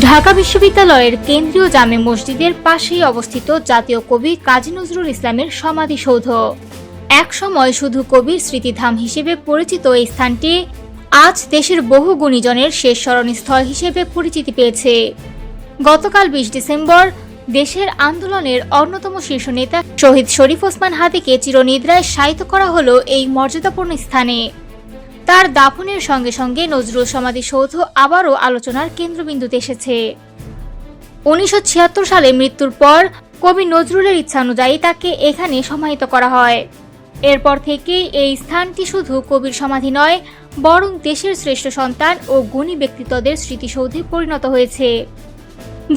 ঢাকা বিশ্ববিদ্যালয়ের কেন্দ্রীয় জামে মসজিদের পাশেই অবস্থিত জাতীয় কবি কাজী নজরুল ইসলামের সমাধিসৌধ। একসময় শুধু কবির স্মৃতিধাম হিসেবে পরিচিত এই স্থানটি আজ দেশের বহু গুণীজনের শেষ স্মরণস্থল হিসেবে পরিচিতি পেয়েছে। গতকাল ২০ ডিসেম্বর দেশের আন্দোলনের অন্যতম শীর্ষ নেতা শহীদ শরীফ ওসমান হাদিকে চিরনিদ্রায় শায়িত করা হলো এই মর্যাদাপূর্ণ স্থানে। তার দাফনের সঙ্গে সঙ্গে নজরুল সমাধিসৌধ আবারও আলোচনার কেন্দ্রবিন্দুতে এসেছে। ১৯৭৬ সালে মৃত্যুর পর কবি নজরুলের ইচ্ছানুযায়ী তাকে এখানে সমাহিত করা হয়। এরপর থেকে এই স্থানটি শুধু কবির সমাধি নয়, বরং দেশের শ্রেষ্ঠ সন্তান ও গুণী ব্যক্তিত্বদের স্মৃতিসৌধে পরিণত হয়েছে।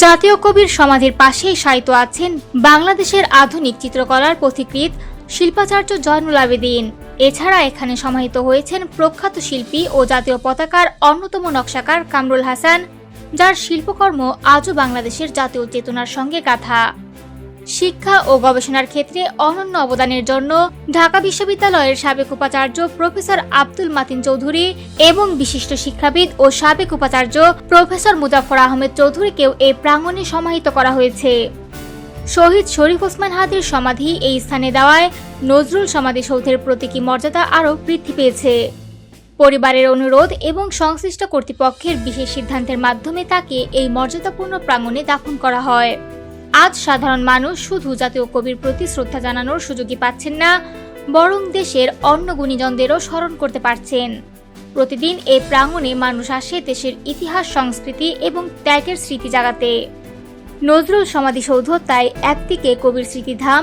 জাতীয় কবির সমাধির পাশেই শায়িত আছেন বাংলাদেশের আধুনিক চিত্রকলার পথিকৃৎ শিল্পাচার্য জয়নুল আবেদিন। এছাড়া এখানে সমাহিত হয়েছেন প্রখ্যাত শিল্পী ও জাতীয় পতাকার অন্যতম নকশাকার কামরুল হাসান, যার শিল্পকর্ম আজও বাংলাদেশের জাতীয় চেতনার সঙ্গে গাঁথা। শিক্ষা ও গবেষণার ক্ষেত্রে অনন্য অবদানের জন্য ঢাকা বিশ্ববিদ্যালয়ের সাবেক উপাচার্য প্রফেসর আব্দুল মাতিন চৌধুরী এবং বিশিষ্ট শিক্ষাবিদ ও সাবেক উপাচার্য প্রফেসর মুজাফফর আহমেদ চৌধুরীকেও এই প্রাঙ্গণে সমাহিত করা হয়েছে। শহীদ শরীফ ওসমান হাদির সমাধি এই স্থানে দেওয়ায় নজরুল সমাধিসৌধের প্রতীকী মর্যাদা আরও বৃদ্ধি পেয়েছে। পরিবারের অনুরোধ এবং সংশ্লিষ্ট কর্তৃপক্ষের বিশেষ সিদ্ধান্তের মাধ্যমে তাকে এই মর্যাদাপূর্ণ প্রাঙ্গণে দাফন করা হয়। আজ সাধারণ মানুষ শুধু জাতীয় কবির প্রতি শ্রদ্ধা জানানোর সুযোগই পাচ্ছেন না, বরং দেশের অন্য গুণীজনদেরও স্মরণ করতে পারছেন। প্রতিদিন এই প্রাঙ্গণে মানুষ আসে দেশের ইতিহাস, সংস্কৃতি এবং ত্যাগের স্মৃতি জাগাতে। নজরুল সমাধিসৌধ তাই একদিকে কবির স্মৃতিধাম,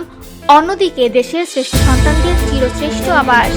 অন্যদিকে দেশের শ্রেষ্ঠ সন্তানদের চিরশ্রেষ্ঠ আবাস।